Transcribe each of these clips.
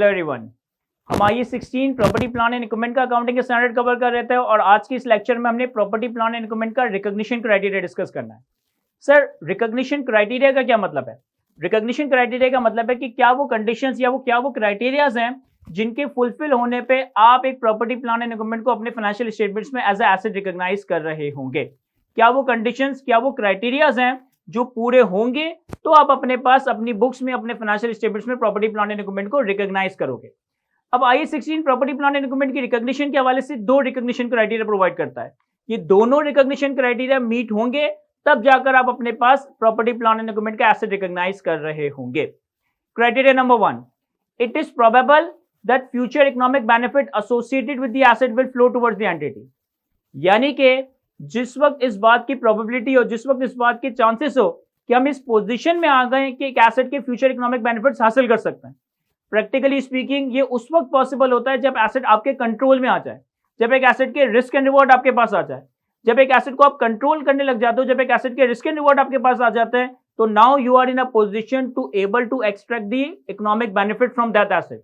Hello everyone. हम आईए 16 property plan and equipment का अकाउंटिंग के स्टैंडर्ड कवर कर रहे थे और आज की इस लेक्चर में हमने प्रॉपर्टी प्लान एंड इक्विपमेंट का रिकॉग्निशन क्राइटेरिया डिस्कस करना है। सर, रिकॉग्निशन क्राइटेरिया का क्या मतलब है? रिकॉग्निशन क्राइटेरिया का मतलब है कि क्या वो कंडीशंस या क्या वो क्राइटेरियाज हैं जिनके फुलफिल होने पे आप एक प्रॉपर्टी प्लान एंड इक्विपमेंट को अपने फाइनेंशियल स्टेटमेंट्स में एज ए एसेट रिकॉग्नाइज कर रहे होंगे। क्या वो कंडीशंस, क्या वो क्राइटेरियाज हैं जो पूरे होंगे तो आप अपने पास अपनी बुक्स में, अपने फाइनेंशियल स्टेटमेंट्स में प्रॉपर्टी प्लान एंड इक्विपमेंट को रिकॉग्नाइज करोगे। अब आईए 16 प्रॉपर्टी प्लान एंड इक्विपमेंट की रिकॉग्निशन के हवाले से दो रिकॉग्निशन क्राइटेरिया प्रोवाइड करता है। ये दोनों रिकॉग्निशन क्राइटेरिया मीट होंगे तब जाकर आप अपने पास प्रॉपर्टी प्लान एंड इक्विपमेंट का एसेट रिकॉग्नाइज कर रहे होंगे। Criteria number 1, it is probable that future economic benefit associated with the asset will flow towards the entity. यानी कि जिस वक्त इस बात की प्रोबेबिलिटी हो, जिस वक्त इस बात के चांसेस हो कि हम इस पोजीशन में आ गए कि एक एसेट के फ्यूचर इकोनॉमिक बेनिफिट्स हासिल कर सकते हैं, प्रैक्टिकली स्पीकिंग ये उस वक्त पॉसिबल होता है जब एसेट आपके कंट्रोल में आ जाए, जब एक एसेट के रिस्क एंड रिवॉर्ड आपके पास आ जाए, जब एक एसेट को आप कंट्रोल करने लग जाते हो, जब एक एसेट के रिस्क एंड रिवॉर्ड आपके पास आ जाते हैं, तो now you are in a position to able to extract the economic benefit from that asset.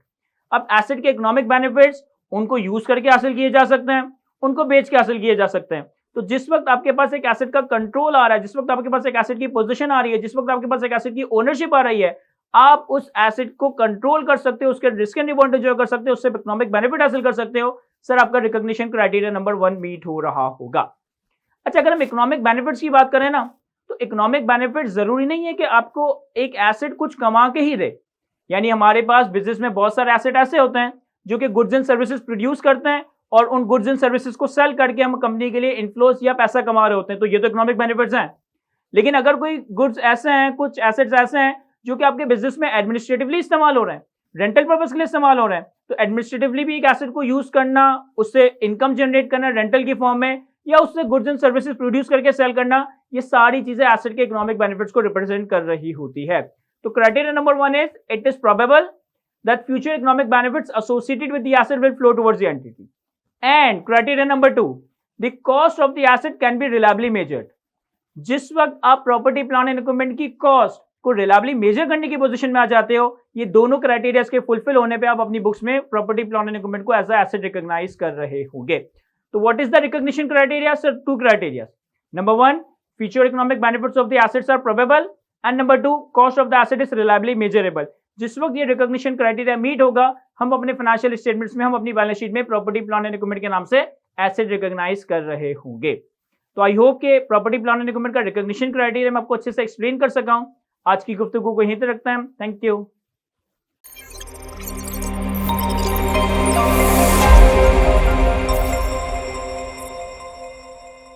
अब एसेट के इकोनॉमिक बेनिफिट्स उनको यूज करके हासिल किए जा सकते हैं, उनको बेच के हासिल किए जा सकते हैं। तो जिस वक्त आपके पास एक एसेट का कंट्रोल आ रहा है, जिस वक्त आपके पास एक एसेट की पोजीशन आ रही है, जिस वक्त आपके पास एक एसेट की ओनरशिप आ रही है, आप उस एसेट को कंट्रोल कर सकते हो, उसके रिस्क एंड रिवॉर्ड एंजॉय कर सकते हो, उससे इकोनॉमिक बेनिफिट हासिल कर सकते हो। सर, आपका रिकॉग्निशन क्राइटेरिया नंबर 1 मीट हो रहा होगा। अच्छा, अगर हम इकोनॉमिक बेनिफिट्स की बात करें ना, तो इकोनॉमिक बेनिफिट जरूरी नहीं है कि आपको एक एसेट कुछ कमा के ही दे। यानी हमारे पास बिजनेस में बहुत सारे एसेट ऐसे होते हैं जो कि गुड्स एंड सर्विसेज प्रोड्यूस करते हैं और उन गुड्स एंड सर्विसेज को सेल करके हम कंपनी के लिए इन्फ्लोस या पैसा कमा रहे होते हैं, तो ये तो इकोनॉमिक बेनिफिट्स हैं। लेकिन अगर कोई गुड्स ऐसे हैं, कुछ एसेट्स ऐसे हैं जो कि आपके बिजनेस में एडमिनिस्ट्रेटिवली इस्तेमाल हो रहे हैं, रेंटल पर्पस के लिए इस्तेमाल हो रहे हैं, तो एडमिनिस्ट्रेटिवली भी एक एसेट को यूज करना, उससे इनकम जनरेट करना रेंटल की फॉर्म में, या उससे गुड्स एंड सर्विसेज प्रोड्यूस करके सेल करना, ये सारी चीजें एसेट के इकोनॉमिक बेनिफिट्स को रिप्रेजेंट कर रही होती है। तो criteria number 1 is it is probable that future economic benefits associated with the asset will flow towards the entity. And criteria number 2, the cost of the asset can be reliably measured. जिस वक्त आप property plan and equipment की cost को reliably major करने की position में आ जाते हो, ये दोनों क्राइटेरिया के फुलफिल होने पे आप अपनी बुक्स में प्रॉपर्टी प्लान एंड इक्विपमेंट को एज अ एसेट रिकॉग्नाइज कर रहे होंगे। तो what is the recognition criteria? Sir, 2 criteria. Number 1, future economic benefits of the assets are probable, and number 2, cost of the asset is reliably measurable. जिस वक्त ये recognition criteria meet होगा, हम अपने फाइनेंशियल स्टेटमेंट्स में, हम अपनी बैलेंस शीट में प्रॉपर्टी प्लान एंड इक्विपमेंट के नाम से एसेट रिकॉग्नाइज कर रहे होंगे। तो आई होप कि प्रॉपर्टी प्लान एंड इक्विपमेंट का रिकॉग्निशन क्राइटेरिया मैं आपको अच्छे से एक्सप्लेन कर सका हूं। आज की गुफ्तगू को यहीं तक रखते हैं। Thank you.